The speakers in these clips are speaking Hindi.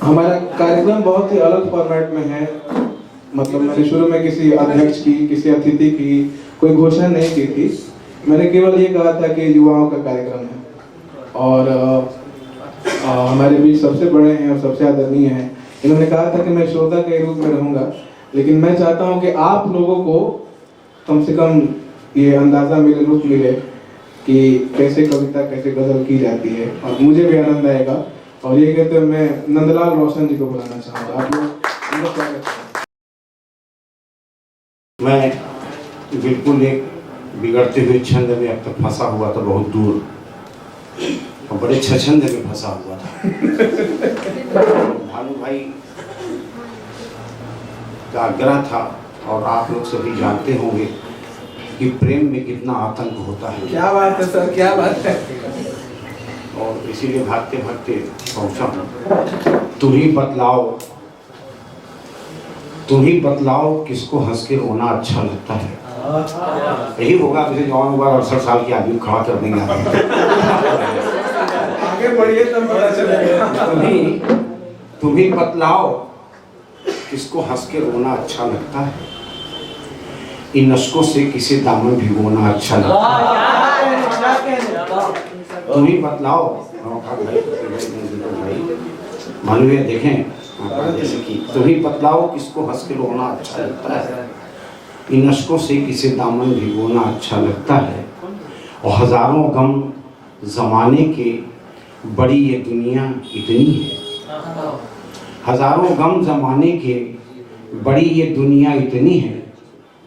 हमारा कार्यक्रम बहुत ही अलग फॉर्मेट में है। मतलब मैंने शुरू में किसी अध्यक्ष की, किसी अतिथि की कोई घोषणा नहीं की थी। मैंने केवल ये कहा था कि युवाओं का कार्यक्रम है और हमारे बीच सबसे बड़े हैं और सबसे आदरणीय हैं। इन्होंने कहा था कि मैं श्रोता के रूप में रहूँगा, लेकिन मैं चाहता हूँ कि आप लोगों को कम से कम ये अंदाज़ा मिले, लुत्फ मिले कि कैसे कविता, कैसे गज़ल की जाती है, और मुझे भी आनंद आएगा। और ये कहते हुए मैं नंदलाल रोशन जी को बुलाना चाहूँगा। आप लोग उनका स्वागत करें। मैं बिल्कुल एक बिगड़ते हुए छंद में अब तक फंसा हुआ था, बहुत दूर, और बड़े छंद में फंसा हुआ था। भानु भाई का आग्रह था, और आप लोग सभी जानते होंगे कि प्रेम में कितना आतंक होता है। क्या बात है सर, क्या बात है। और इसीलिए भागते भागते पहुंचा हूँ। तुम ही बतलाओ किसको हंस के रोना अच्छा लगता है। यही होगा, जैसे जवान होगा 68 साल के आदमी खड़ा कर देंगे। आगे बढ़िए तब पता चलेगा। तुम ही बतलाओ किसको हंस के रोना अच्छा लगता है। इन अश्कों से किसे दामन भिगोना अच्छा लगता है। तुम ही बतलाओ भाई देखें जैसे कि तुम ही बतलाओ किसको हंस के रोना अच्छा लगता है। इन अश्कों से किसे दामन भिगोना अच्छा लगता है। और हजारों गम जमाने के बड़ी ये दुनिया इतनी है। हजारों गम जमाने के बड़ी ये दुनिया इतनी है,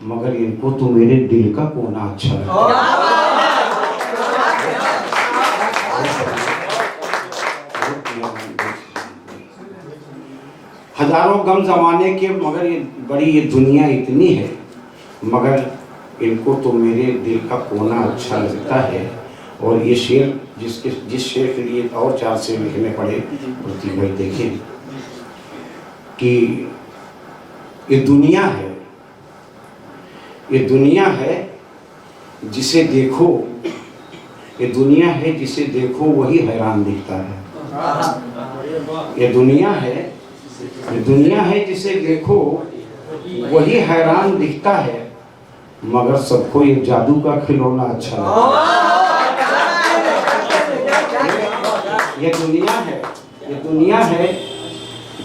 मगर इनको तो मेरे दिल का कोना अच्छा लगता है। हजारों गम जमाने के मगर ये बड़ी ये दुनिया इतनी है, मगर इनको तो मेरे दिल का कोना अच्छा लगता है। और ये शेर जिस शेर के लिए और 4 शेर लिखने पड़े, प्रतीक भाई देखें कि ये दुनिया है जिसे देखो, ये दुनिया है जिसे देखो वही हैरान दिखता है। ये दुनिया है जिसे देखो वही हैरान दिखता है, मगर सबको ये जादू का खिलौना अच्छा लगता है। ये दुनिया है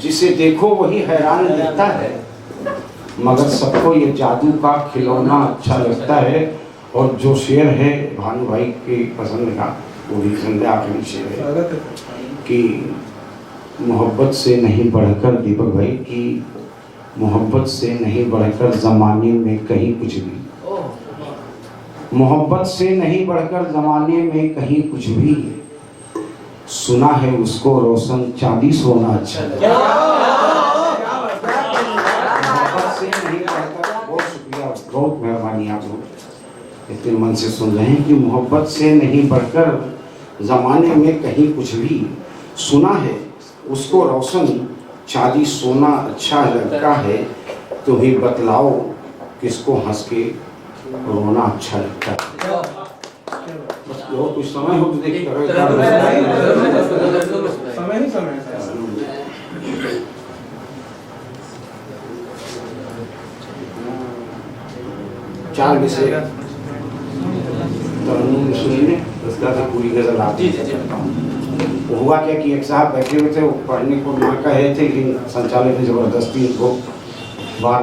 जिसे देखो वही हैरान दिखता है, मगर सबको ये जादू का खिलौना अच्छा लगता है। और जो शेर है भानु भाई की पसंद का, वो भी संध्या आखिरी शेर है कि मोहब्बत से नहीं बढ़कर, दीपक भाई की मोहब्बत से नहीं बढ़कर ज़माने में कहीं कुछ भी, मोहब्बत से नहीं बढ़कर ज़माने में कहीं कुछ भी, सुना है उसको रोशन चांदी सोना अच्छा लगता है। मोहब्बत से नहीं बढ़कर, बहुत शुक्रिया, बहुत मेहरबानी, आप लोग इतने मन से सुन रहे हैं कि मोहब्बत से नहीं बढ़कर ज़माने में कहीं कुछ भी, सुना है उसको रोशन चांदी सोना अच्छा लगता है। तुम ही बतलाओ किसको हंस के रोना अच्छा लगता है। बस और कुछ समय हो तो देखिए समय 4 विषय सुनिए, उसका तो पूरी गजल आती है। हुआ क्या कि एक साहब बैठे हुए थे, वो पढ़ने को ना कहे थे, लेकिन संचालक ने ज़बरदस्ती उनको बार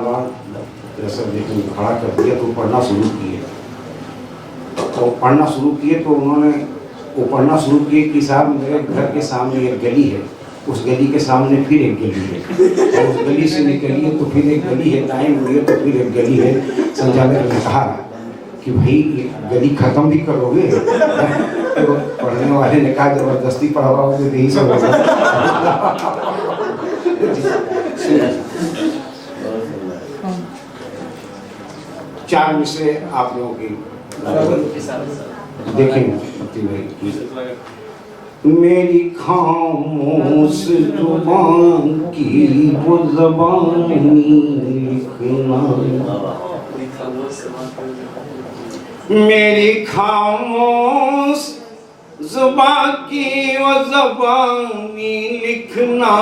जैसे लेकिन खड़ा कर दिया, तो पढ़ना शुरू किए। तो पढ़ना शुरू किए तो उन्होंने वो पढ़ना शुरू किए कि साहब मेरे घर के सामने एक गली है, उस गली के सामने फिर एक गली है, और उस गली से निकलिए तो फिर एक गली है, दाएं मुड़िए तो फिर एक गली है। संचालक ने कहा कि भाई गली खत्म भी करोगे? तो पढ़ने वाले ने कहा जबरदस्ती पढ़वाओगे तो यही सब होगा। 4 विषय आप लोगों की देखेंगे। मेरी खामोश जुबान की वो ज़बानी लिखना, मेरी खामोश ज़ुबां की वो ज़बानी लिखना,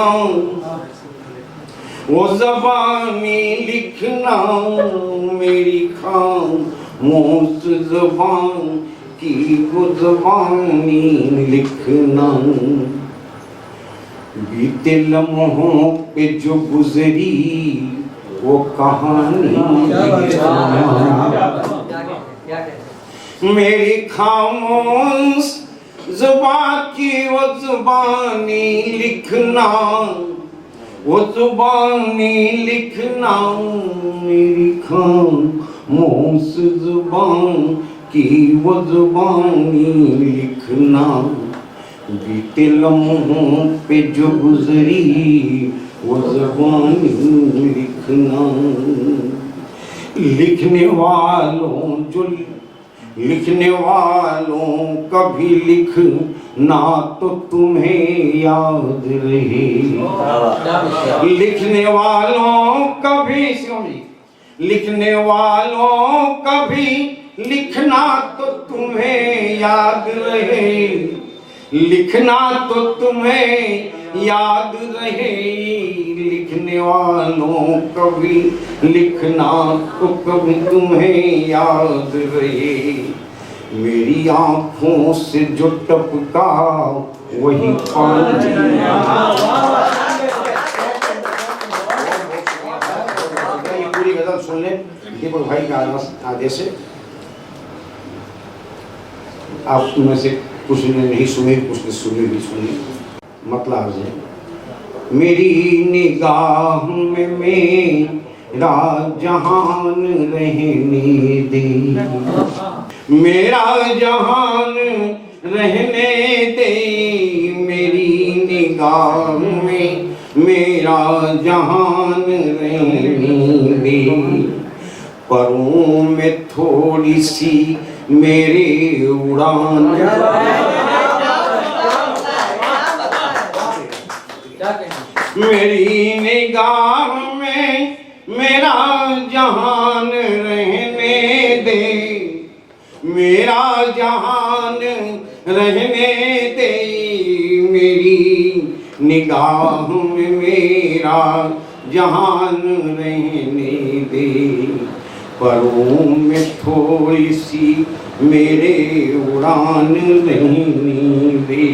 वो ज़बानी लिखना मेरी खामोश ज़बान की वो ज़बानी लिखना। बीते लम्हों पे जो गुजरी वो कहानी मेरी खामोश ज़ुबां की वो ज़ुबानी लिखना, वो ज़ुबानी लिखना मेरी खामोश ज़ुबान की वो ज़ुबानी लिखना। बीते लम्हों पे जो गुजरी वो ज़ुबानी लिखना। लिखने वालों कभी लिखना तो तुम्हें याद रहे। लिखने वालों कभी लिखने वालों कभी लिखना तो तुम्हें याद रहे। लिखना तो तुम्हें याद रहे। लिखने वालों कभी लिखना तो कभी तुम्हें याद रहे। मेरी आँखों से जो टपका वही पानी। ये पूरी गजल सुन ले दीपक भाई का आदेश से। आप में से कुछ ने नहीं सुने, कुछ ने सुने भी सुने। मतलब है मेरी निगाह में मेरा जहान रहने दे, मेरा जहान रहने दे। मेरी निगाह में मेरा जहान रहने दे। परों में थोड़ी सी मेरी उड़ान। मेरी निगाह में मेरा जहान रहने दे। मेरा जहान रहने दे। मेरी निगाह में मेरा जहान रहने दे। परों में थोड़ी सी मेरे उड़ान रहने दे।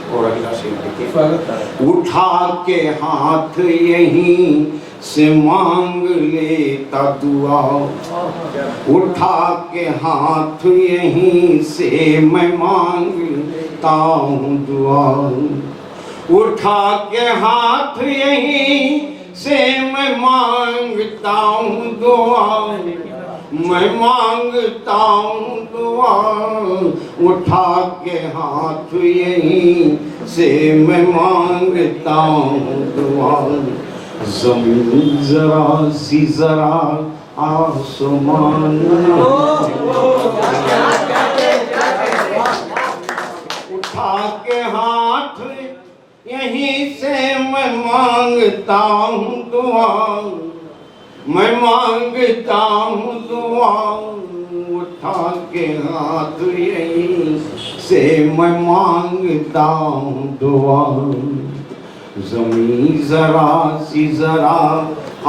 और अगला शेर देखिए। उठा के हाथ यहीं से मांग लेता दुआ। उठा के हाथ यहीं से मैं मांगता हूँ दुआ। उठा के हाथ यहीं से मैं मांगता हूँ दुआ। मैं मांगता हूँ दुआ। उठा के हाथ यहीं से मैं मांगता हूँ दुआ। ज़मीन ज़रा सी ज़रा आसमान। उठा के हाथ यहीं से मैं मांगता हूँ दुआ। मैं मांगता हूँ दुआ। उठा के हाथ यहीं से मैं मांगता हूँ दुआ। ज़मीन ज़रा सी ज़रा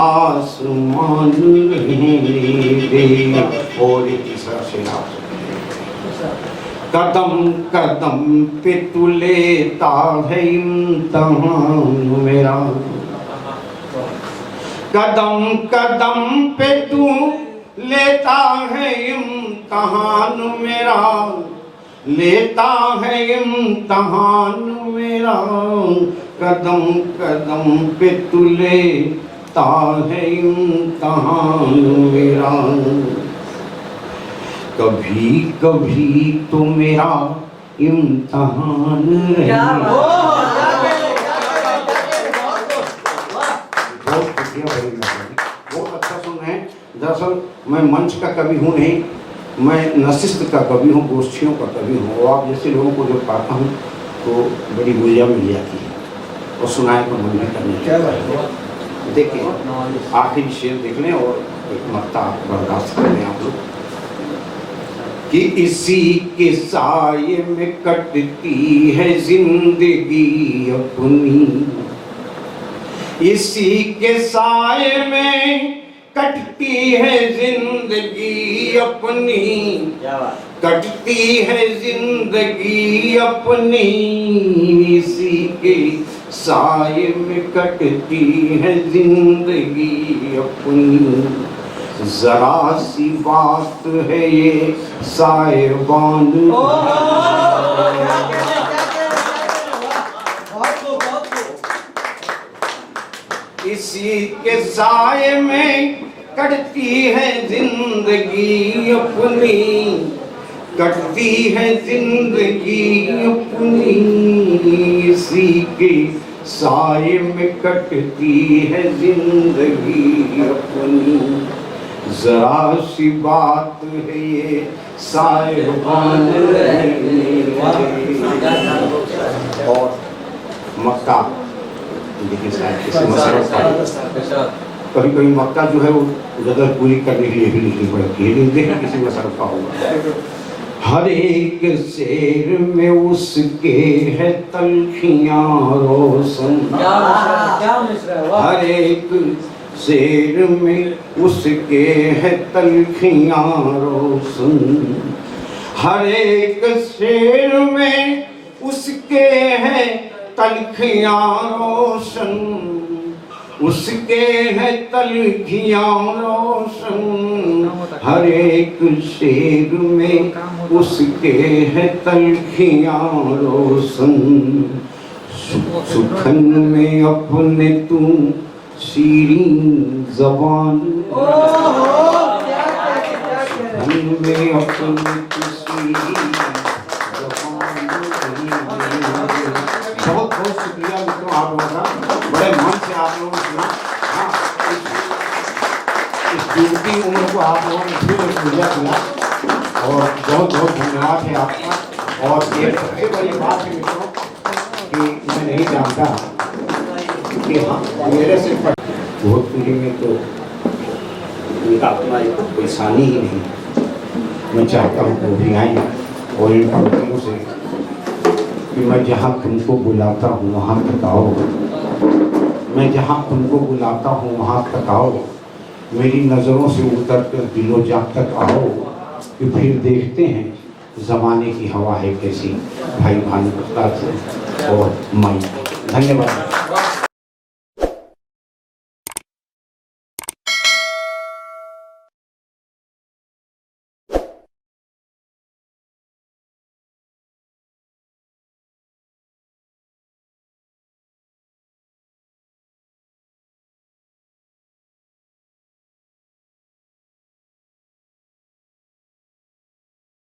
आसमान रहने दे। और एक तीसरा शेर। कदम कदम पे तू लेता है इम्तिहान मेरा। कदम कदम पे तू लेता है इम्तिहान मेरा। लेता है इम्तिहान मेरा। कदम कदम पे तू लेता है इम्तिहान मेरा। कभी कभी तो मेरा इम्तिहान रहे। बहुत अच्छा सुन रहे हैं। दरअसल मैं मंच का कवि हूँ नहीं, मैं नशिस्त का कवि हूँ, गोष्ठियों का कवि हूँ। और आप जैसे लोगों को जब पाता हूँ तो बड़ी ऊर्जा मिल जाती है और सुनाए पर मन नहीं करने क्या देखिए। आखिरी शेर देख लें और एक मत्ता बर्दाश्त कर लें आप लोग। कि इसी के साये में कटती है जिंदगी अपनी, इसी के साये में कटती है जिंदगी अपनी, कटती है जिंदगी अपनी, इसी के साये में कटती है जिंदगी अपनी। जरा सी बात है ये साहिबान, इसी के साये में कटती है जिंदगी अपनी, कटती है जिंदगी अपनी, इसी के साये में कटती है जिंदगी अपनी। जरा सी बात है ये साहिबान। और मक्का देखिए शायद किसी मसरफ कभी कभी मक्का जो है वो गदर पूरी करने के लिए भी लिखनी पड़ती है, लेकिन देखिए किसी मसरफ का होगा। हर एक शेर में उसके है तलखियां रोशन, हर एक शेर में उसके है तलखियां रोशन, हर एक शेर में उसके है तलखियां रोशन, उसके है तलखियां रोशन, हर एक शेर में उसके है तलखियां रोशन। सुखन में अपने तू शीरीन जबान, सुखन में अपने तू शीरीन जबान। बहुत बहुत शुक्रिया मित्रों आप लोगों का, बड़े मन से आप लोगों ने सुना। हाँ, इस कीमती उम्र को आप लोगों ने फिर पूजा किया और बहुत बहुत धन्यवाद है आपका। और ये सबसे बड़ी बात है मित्रों कि मैं नहीं जानता कि हाँ मेरे से भोजपुरी में तो उनका अपना एक कोई सानी ही नहीं। मैं चाहता हूँ वो भी आए और इन पंक्तियों से कि मैं जहाँ तुमको बुलाता हूँ वहाँ तक आओ, मैं जहाँ तुमको बुलाता हूँ वहाँ तक आओ, मेरी नज़रों से उतर कर दिलो जा तक आओ, कि फिर देखते हैं ज़माने की हवा है कैसी। भाई भानु प्रसाद और माई, धन्यवाद।